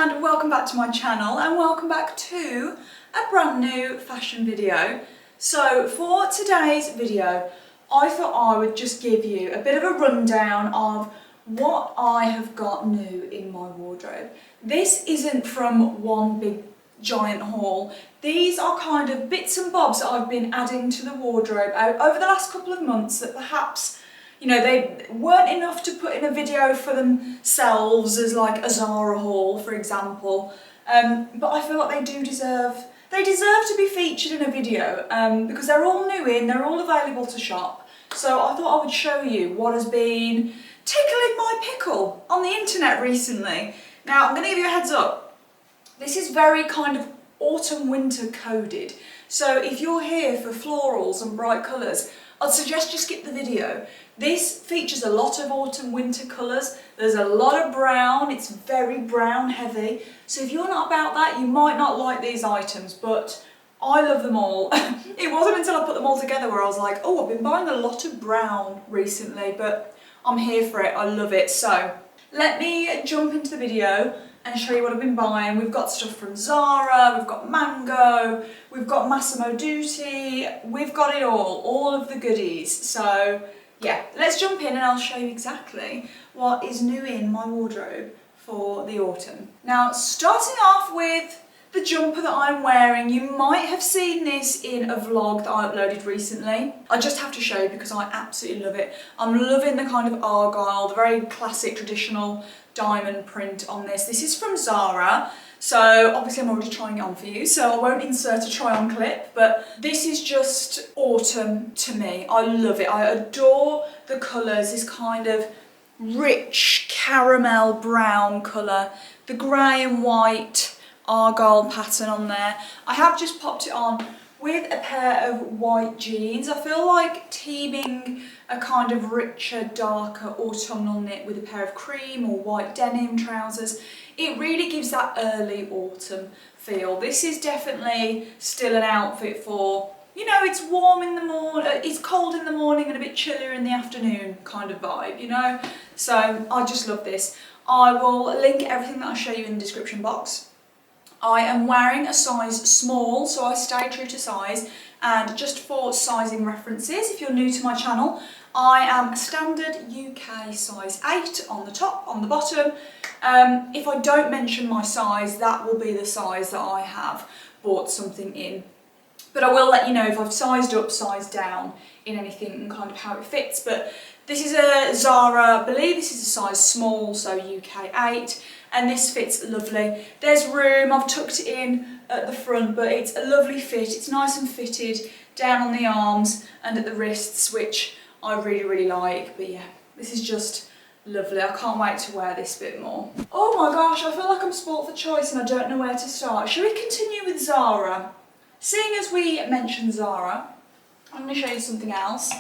and welcome back to my channel and welcome back to a brand new fashion video. So for today's video I thought I would just give you a bit of a rundown of what I have got new in my wardrobe. This isn't from one big giant haul. These are kind of bits and bobs that I've been adding to the wardrobe over the last couple of months that perhaps, you know, they weren't enough to put in a video for themselves as like a Zara haul, for example. But I feel like they deserve to be featured in a video because they're all new in, they're all available to shop. So I thought I would show you what has been tickling my pickle on the internet recently. Now I'm going to give you a heads up. This is very kind of autumn-winter coded. So if you're here for florals and bright colours, I'd suggest you skip the video. This features a lot of autumn-winter colours. There's a lot of brown, it's very brown heavy. So if you're not about that, you might not like these items, but I love them all. It wasn't until I put them all together where I was like, oh, I've been buying a lot of brown recently, but I'm here for it, I love it. So let me jump into the video and show you what I've been buying. We've got stuff from Zara, we've got Mango, we've got Massimo Dutti, we've got it all of the goodies. So yeah, let's jump in and I'll show you exactly what is new in my wardrobe for the autumn. Now, starting off with the jumper that I'm wearing, you might have seen this in a vlog that I uploaded recently. I just have to show you because I absolutely love it. I'm loving the kind of argyle, the very classic traditional diamond print on this. This is from Zara, so obviously I'm already trying it on for you, so I won't insert a try-on clip, but this is just autumn to me. I love it. I adore the colours, this kind of rich caramel brown colour, the grey and white argyle pattern on there. I have just popped it on with a pair of white jeans. I feel like teaming a kind of richer, darker autumnal knit with a pair of cream or white denim trousers, it really gives that early autumn feel. This is definitely still an outfit for, you know, it's warm in the morning, it's cold in the morning and a bit chillier in the afternoon kind of vibe, you know? So I just love this. I will link everything that I show you in the description box. I am wearing a size small, so I stay true to size. And just for sizing references, if you're new to my channel, I am a standard UK size 8 on the top, on the bottom. If I don't mention my size, that will be the size that I have bought something in. But I will let you know if I've sized up, sized down in anything and kind of how it fits. But this is a Zara, I believe this is a size small, so UK 8. And this fits lovely. There's room, I've tucked it in at the front, but it's a lovely fit. It's nice and fitted down on the arms and at the wrists, which I really like. But yeah, this is just lovely. I can't wait to wear this bit more. Oh my gosh, I feel like I'm spoilt for choice and I don't know where to start. Shall we continue with Zara? Seeing as we mentioned Zara, I'm going to show you something else.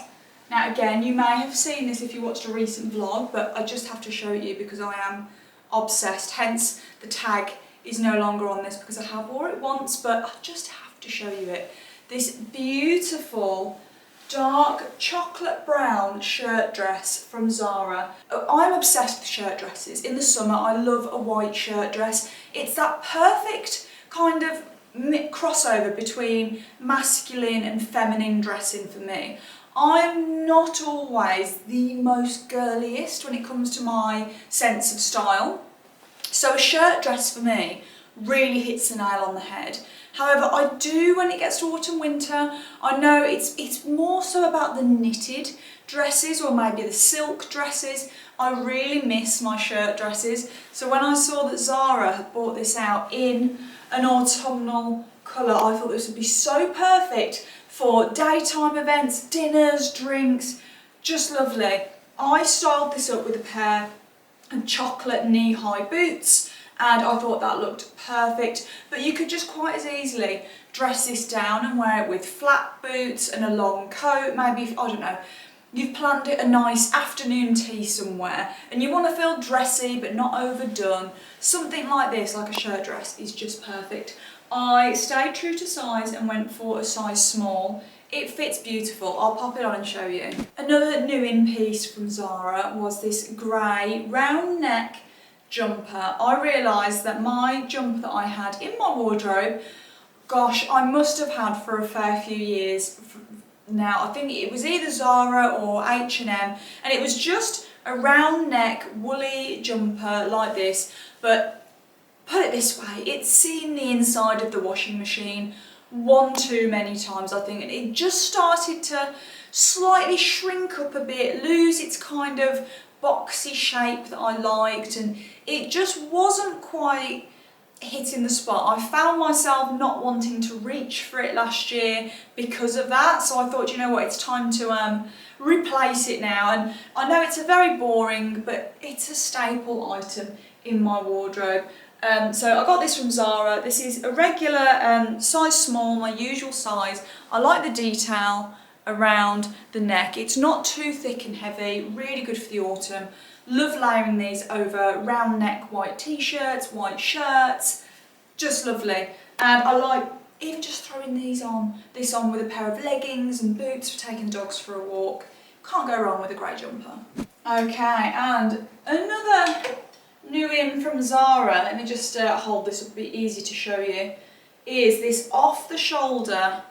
Now again, you may have seen this if you watched a recent vlog, but I just have to show you because I am obsessed, hence the tag is no longer on this because I have wore it once, but I just have to show you it. This beautiful dark chocolate brown shirt dress from Zara. I'm obsessed with shirt dresses. In the summer I love a white shirt dress. It's that perfect kind of crossover between masculine and feminine dressing for me. I'm not always the most girliest when it comes to my sense of style, so a shirt dress for me really hits the nail on the head. However, I do, when it gets to autumn winter, I know it's more so about the knitted dresses or maybe the silk dresses. I really miss my shirt dresses, so when I saw that Zara had brought this out in an autumnal colour, I thought this would be so perfect for daytime events, dinners, drinks, just lovely. I styled this up with a pair of chocolate knee-high boots and I thought that looked perfect, but you could just quite as easily dress this down and wear it with flat boots and a long coat, maybe, I don't know, you've planned it a nice afternoon tea somewhere and you want to feel dressy but not overdone. Something like this, like a shirt dress, is just perfect. I stayed true to size and went for a size small. It fits beautiful. I'll pop it on and show you. Another new in piece from Zara was this grey round neck jumper, I realised that my jumper that I had in my wardrobe, gosh, I must have had for a fair few years now. I think it was either Zara or H&M, and it was just a round neck woolly jumper like this, but put it this way, it's seen the inside of the washing machine one too many times, I think, and it just started to slightly shrink up a bit, lose its kind of boxy shape that I liked, and it just wasn't quite hitting the spot. I found myself not wanting to reach for it last year because of that, so I thought, you know what, it's time to replace it now. And I know it's a very boring, but it's a staple item in my wardrobe. So I got this from Zara. This is a regular size small, my usual size. I like the detail around the neck. It's not too thick and heavy, really good for the autumn. Love layering these over round neck white t-shirts, white shirts, just lovely. And I like even just throwing this on with a pair of leggings and boots for taking the dogs for a walk. Can't go wrong with a grey jumper. Okay, and another new in from Zara, let me just hold this, it'll be easy to show you, is this off the shoulder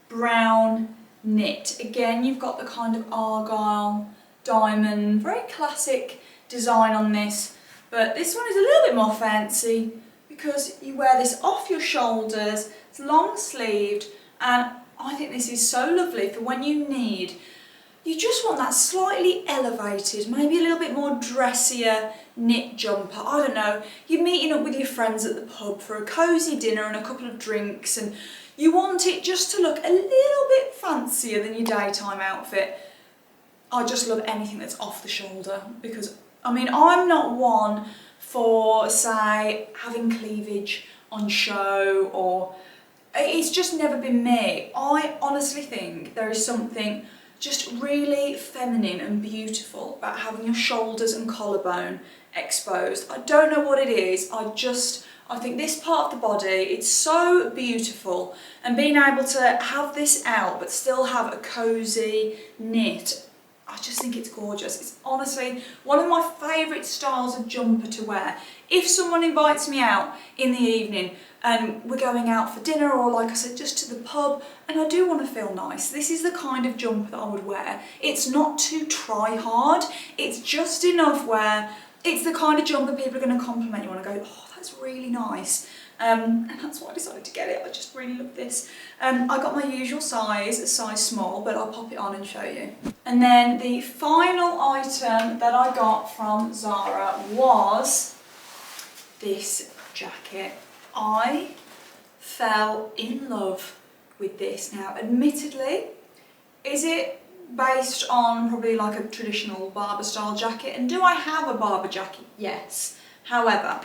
brown knit. Again, you've got the kind of argyle diamond, very classic design on this, but this one is a little bit more fancy because you wear this off your shoulders, it's long sleeved, and I think this is so lovely for when you just want that slightly elevated, maybe a little bit more dressier knit jumper. I don't know, you're meeting up with your friends at the pub for a cosy dinner and a couple of drinks, and you want it just to look a little bit fancier than your daytime outfit. I just love anything that's off the shoulder because, I mean, I'm not one for, say, having cleavage on show, or it's just never been me. I honestly think there is something just really feminine and beautiful about having your shoulders and collarbone exposed. I don't know what it is, I think this part of the body, it's so beautiful, and being able to have this out but still have a cosy knit, I just think it's gorgeous. It's honestly one of my favourite styles of jumper to wear. If someone invites me out in the evening and we're going out for dinner, or like I said, just to the pub, and I do want to feel nice, this is the kind of jumper that I would wear. It's not too try hard, it's just enough where it's the kind of jumper people are going to compliment you on and go, oh, that's really nice. And that's why I decided to get it. I just really love this. I got my usual size, a size small, but I'll pop it on and show you. And then the final item that I got from Zara was this jacket. I fell in love with this. Now, admittedly, is it based on probably like a traditional Barber style jacket? And do I have a Barber jacket? Yes. However,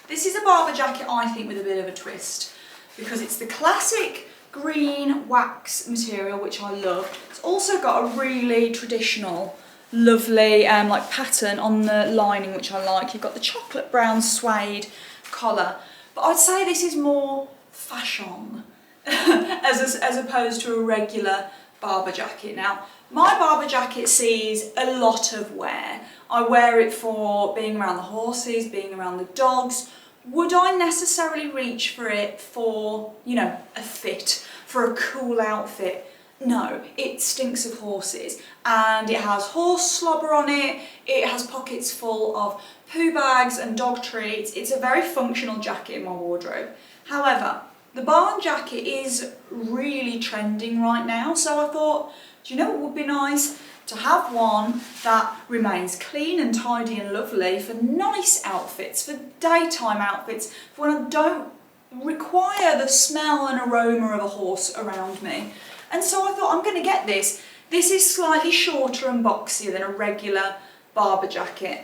this is a Barber jacket, I think, with a bit of a twist, because it's the classic green wax material, which I love. It's also got a really traditional, lovely like pattern on the lining, which I like. You've got the chocolate brown suede collar, but I'd say this is more fashion as opposed to a regular Barber jacket. Now, my Barber jacket sees a lot of wear. I wear it for being around the horses, being around the dogs. Would I necessarily reach for it for, you know, a fit, for a cool outfit? No, it stinks of horses, and it has horse slobber on it, it has pockets full of poo bags and dog treats. It's a very functional jacket in my wardrobe. However, the barn jacket is really trending right now, so I thought, do you know what would be nice? To have one that remains clean and tidy and lovely for nice outfits, for daytime outfits, for when I don't require the smell and aroma of a horse around me. And so I thought, I'm going to get this. This is slightly shorter and boxier than a regular Barber jacket.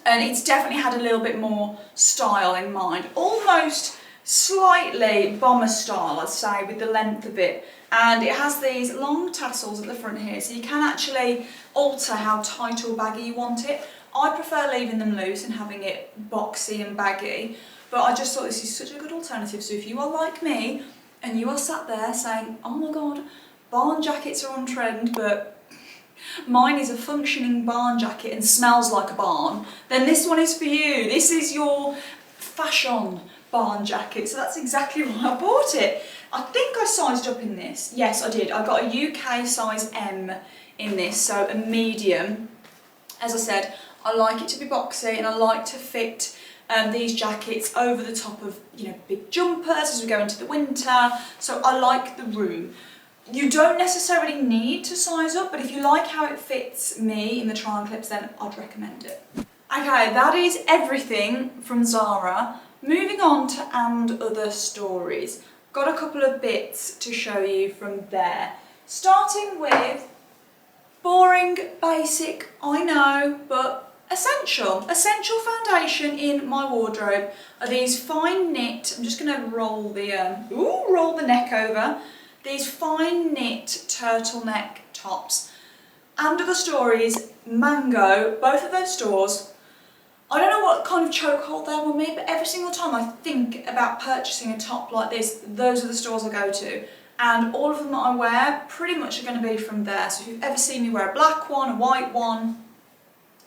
And it's definitely had a little bit more style in mind. Almost slightly bomber style, I'd say, with the length of it. And it has these long tassels at the front here, so you can actually alter how tight or baggy you want it. I prefer leaving them loose and having it boxy and baggy, but I just thought this is such a good alternative. So if you are like me and you are sat there saying, oh my god, barn jackets are on trend, but mine is a functioning barn jacket and smells like a barn, then this one is for you. This is your fashion barn jacket. So that's exactly why I bought it. I think I sized up in this. Yes, I did. I got a UK size M in this, so a medium. As I said, I like it to be boxy and I like to fit these jackets over the top of, you know, big jumpers as we go into the winter. So I like the room. You don't necessarily need to size up, but if you like how it fits me in the try-on clips, then I'd recommend it. Okay, that is everything from Zara. Moving on to And Other Stories. Got a couple of bits to show you from there. Starting with boring, basic, I know, but essential foundation in my wardrobe are these fine knit. I'm just going to roll the neck over. These fine knit turtleneck tops. And Other Stories, Mango, both of those stores. I don't know what kind of chokehold they're on me, but every single time I think about purchasing a top like this, those are the stores I go to. And all of them that I wear pretty much are going to be from there. So if you've ever seen me wear a black one, a white one,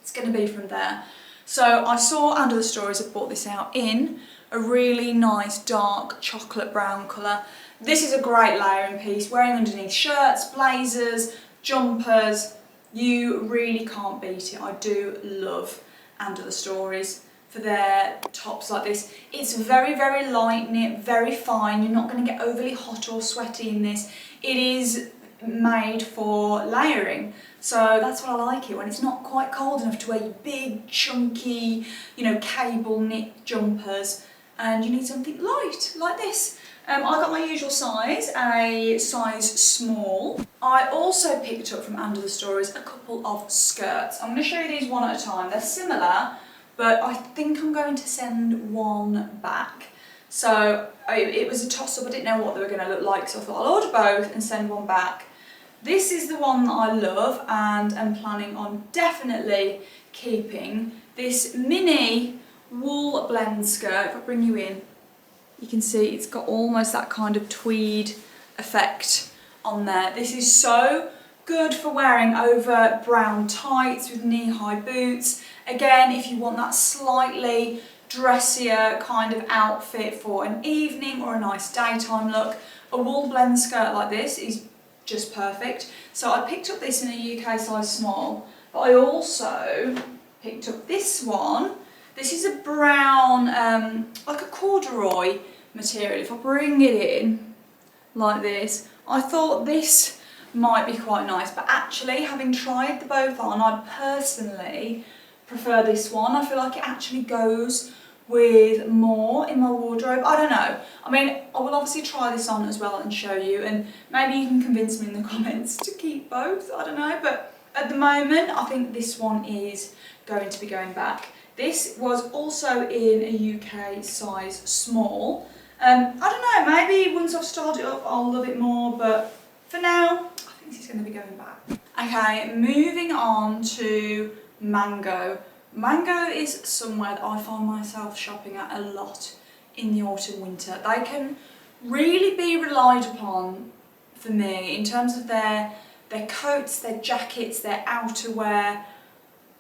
it's going to be from there. So I saw And Other Stories had brought this out in a really nice dark chocolate brown colour. This is a great layering piece, wearing underneath shirts, blazers, jumpers. You really can't beat it. I do love And Other Stories for their tops like this. It's very, very light knit, very fine. You're not going to get overly hot or sweaty in this. It is made for layering. So that's why I like it, when it's not quite cold enough to wear your big, chunky, you know, cable knit jumpers, and you need something light like this. I got my usual size, a size small. I also picked up from And Other Stories a couple of skirts. I'm going to show you these one at a time. They're similar, but I think I'm going to send one back. So it was a toss-up. I didn't know what they were going to look like, so I thought I'll order both and send one back. This is the one that I love and am planning on definitely keeping. This mini wool blend skirt. If I bring you in, you can see it's got almost that kind of tweed effect on there. This is so good for wearing over brown tights with knee-high boots. Again, if you want that slightly dressier kind of outfit for an evening or a nice daytime look, a wool blend skirt like this is just perfect. So I picked up this in a UK size small, but I also picked up this one. This is a brown, like a corduroy material. If I bring it in like this, I thought this might be quite nice, but actually, having tried the both on, I personally prefer this one. I feel like it actually goes with more in my wardrobe. I don't know. I mean, I will obviously try this on as well and show you, and maybe you can convince me in the comments to keep both. I don't know, but at the moment, I think this one is going to be going back. This was also in a UK size small. I don't know, maybe once I've started it up, I'll love it more, but for now, I think this is going to be going back. Okay, moving on to Mango. Mango is somewhere that I find myself shopping at a lot in the autumn winter. They can really be relied upon for me in terms of their coats, their jackets, their outerwear.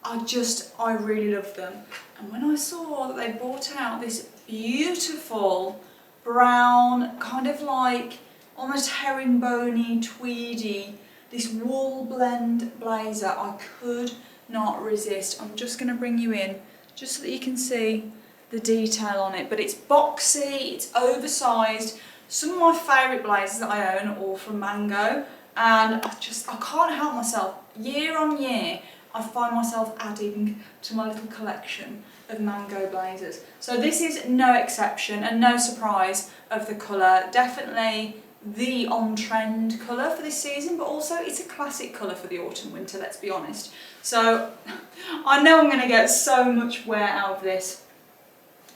I really love them. And when I saw that they brought out this beautiful brown, kind of like almost herringbony, tweedy, this wool blend blazer, I could not resist. I'm just going to bring you in just so that you can see the detail on it. But it's boxy, it's oversized. Some of my favourite blazers that I own are all from Mango, and I can't help myself. Year on year, I find myself adding to my little collection of Mango blazers. So this is no exception and no surprise of the colour. Definitely the on-trend colour for this season, but also it's a classic colour for the autumn winter, let's be honest. So I know I'm going to get so much wear out of this.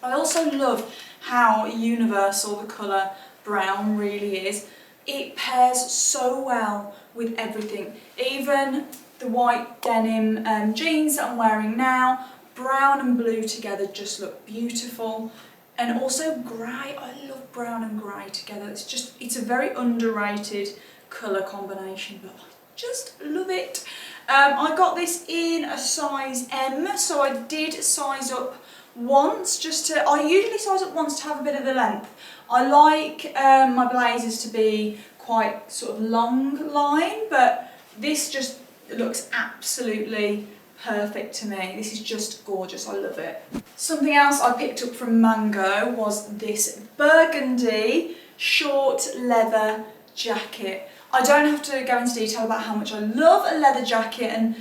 I also love how universal the colour brown really is. It pairs so well with everything. Even the white denim jeans that I'm wearing now, brown and blue together just look beautiful. And also grey, I love brown and grey together. It's a very underrated colour combination, but I just love it. I got this in a size M, so I did size up once, I usually size up once to have a bit of the length. I like my blazers to be quite sort of long line, but this just looks absolutely perfect to me. This is just gorgeous, I love it. Something else I picked up from Mango was this burgundy short leather jacket. I don't have to go into detail about how much I love a leather jacket, and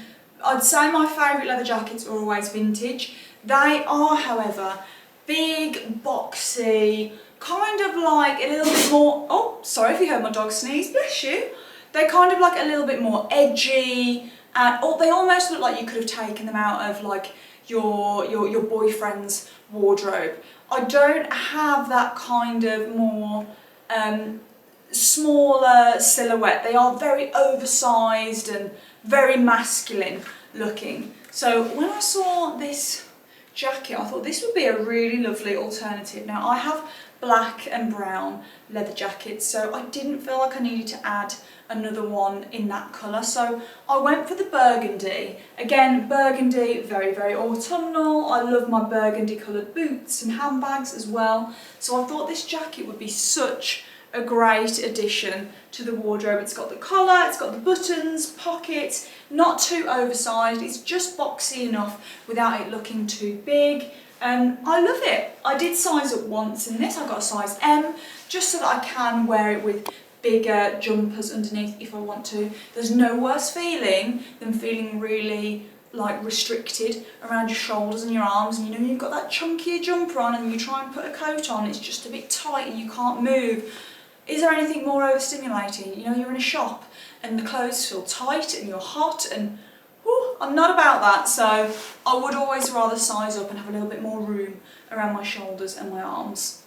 I'd say my favourite leather jackets are always vintage. They are, however, big, boxy, kind of like a little bit more, oh, sorry if you heard my dog sneeze, bless you. They're kind of like a little bit more edgy, and they almost look like you could have taken them out of like your boyfriend's wardrobe. I don't have that kind of more smaller silhouette. They are very oversized and very masculine looking. So when I saw this jacket, I thought this would be a really lovely alternative. Now I have black and brown leather jackets, so I didn't feel like I needed to add another one in that colour, so I went for the burgundy. Again, burgundy, very, very autumnal. I love my burgundy coloured boots and handbags as well, so I thought this jacket would be such a great addition to the wardrobe. It's got the collar, it's got the buttons, pockets, not too oversized, it's just boxy enough without it looking too big. I love it. I did size up once in this. I got a size M just so that I can wear it with bigger jumpers underneath if I want to. There's no worse feeling than feeling really like restricted around your shoulders and your arms, and you know you've got that chunkier jumper on and you try and put a coat on, it's just a bit tight and you can't move. Is there anything more overstimulating? You know, you're in a shop and the clothes feel tight and you're hot, and whew, I'm not about that, so I would always rather size up and have a little bit more room around my shoulders and my arms.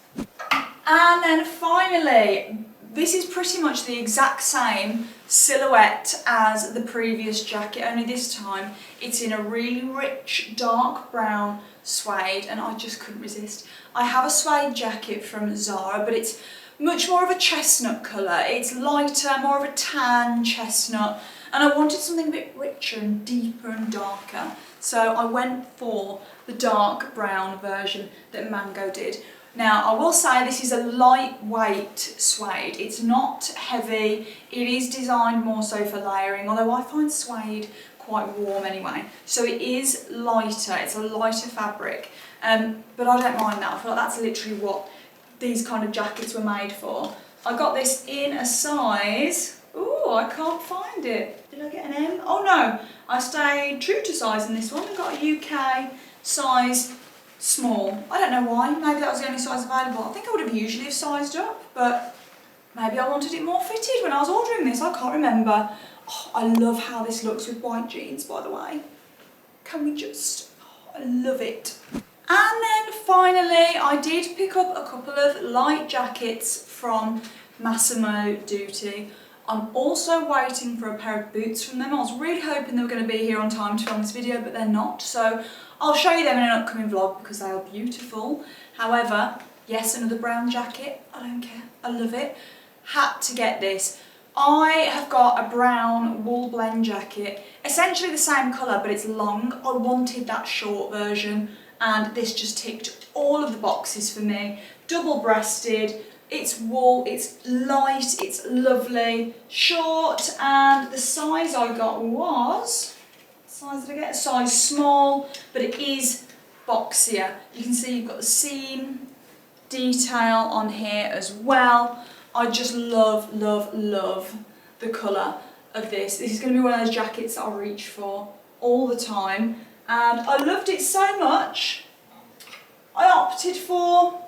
And then finally, this is pretty much the exact same silhouette as the previous jacket, only this time it's in a really rich dark brown suede, and I just couldn't resist. I have a suede jacket from Zara, but it's much more of a chestnut colour. It's lighter, more of a tan chestnut, and I wanted something a bit richer and deeper and darker, so I went for the dark brown version that Mango did. Now, I will say this is a lightweight suede. It's not heavy. It is designed more so for layering, although I find suede quite warm anyway. So it is lighter. It's a lighter fabric, but I don't mind that. I feel like that's literally what these kind of jackets were made for. I got this in a size, ooh, I can't find it. Did I get an M? Oh no, I stayed true to size in this one. I got a UK size small. I don't know why, maybe that was the only size available. I think I would have usually have sized up, but maybe I wanted it more fitted when I was ordering this, I can't remember. Oh, I love how this looks with white jeans, by the way. Can we just, oh, I love it. And then finally, I did pick up a couple of light jackets from Massimo Dutti. I'm also waiting for a pair of boots from them. I was really hoping they were going to be here on time to film this video, but they're not. So I'll show you them in an upcoming vlog because they are beautiful. However, yes, another brown jacket. I don't care. I love it. Had to get this. I have got a brown wool blend jacket, essentially the same colour, but it's long. I wanted that short version, and this just ticked all of the boxes for me. Double-breasted, it's wool, it's light, it's lovely, short, and the size I got was, what size did I get? A size small, but it is boxier. You can see you've got the seam detail on here as well. I just love, love, love the colour of this. This is going to be one of those jackets that I reach for all the time. And I loved it so much, I opted for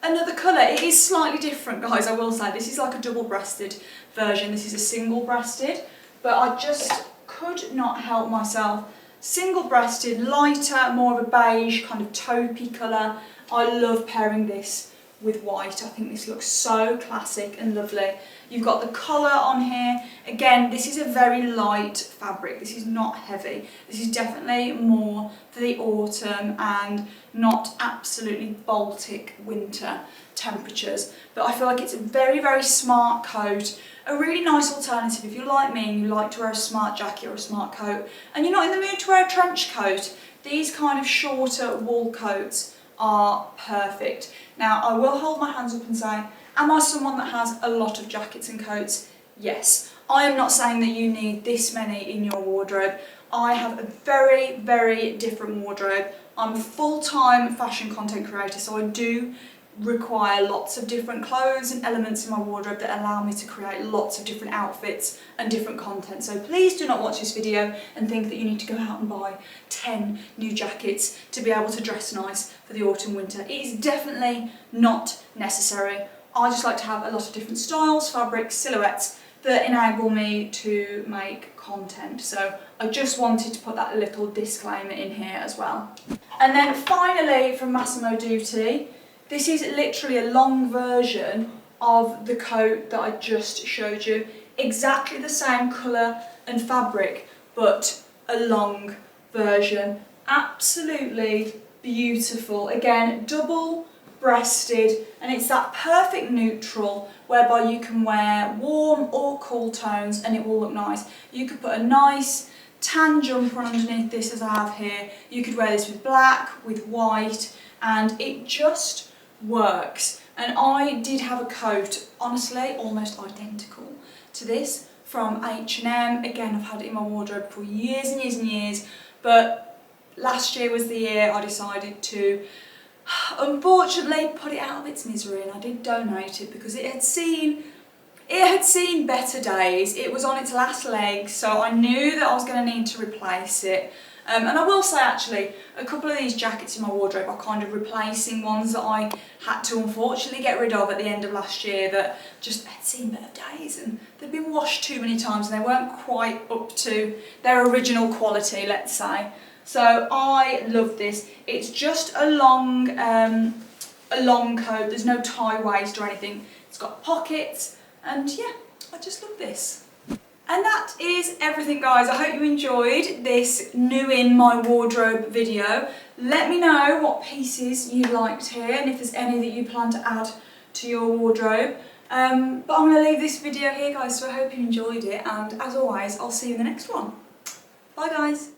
another colour. It is slightly different, guys, I will say. This is like a double-breasted version. This is a single-breasted, but I just could not help myself. Single-breasted, lighter, more of a beige, kind of taupey colour. I love pairing this with white. I think this looks so classic and lovely. You've got the collar on here. Again, this is a very light fabric. This is not heavy. This is definitely more for the autumn and not absolutely Baltic winter temperatures. But I feel like it's a very, very smart coat. A really nice alternative if you're like me and you like to wear a smart jacket or a smart coat and you're not in the mood to wear a trench coat. These kind of shorter wool coats are perfect. Now, I will hold my hands up and say, am I someone that has a lot of jackets and coats? Yes. I am not saying that you need this many in your wardrobe. I have a very, very different wardrobe. I'm a full-time fashion content creator, so I do require lots of different clothes and elements in my wardrobe that allow me to create lots of different outfits and different content. So please do not watch this video and think that you need to go out and buy 10 new jackets to be able to dress nice for the autumn winter. It is definitely not necessary. I just like to have a lot of different styles, fabrics, silhouettes that enable me to make content. So I just wanted to put that little disclaimer in here as well. And then finally from Massimo Dutti, this is literally a long version of the coat that I just showed you. Exactly the same colour and fabric, but a long version. Absolutely beautiful. Again, double breasted, and it's that perfect neutral whereby you can wear warm or cool tones and it will look nice. You could put a nice tan jumper on underneath this as I have here. You could wear this with black, with white, and it just works. And I did have a coat, honestly, almost identical to this from H&M. Again, I've had it in my wardrobe for years and years and years, but last year was the year I decided to unfortunately put it out of its misery, and I did donate it because it had seen better days. It was on its last legs, so I knew that I was going to need to replace it. And I will say actually, a couple of these jackets in my wardrobe are kind of replacing ones that I had to unfortunately get rid of at the end of last year that just had seen better days and they'd been washed too many times and they weren't quite up to their original quality, let's say. So I love this. It's just a long coat. There's no tie waist or anything. It's got pockets, and yeah, I just love this. And that is everything, guys. I hope you enjoyed this new in my wardrobe video. Let me know what pieces you liked here and if there's any that you plan to add to your wardrobe. But I'm going to leave this video here, guys, so I hope you enjoyed it, and as always, I'll see you in the next one. Bye, guys.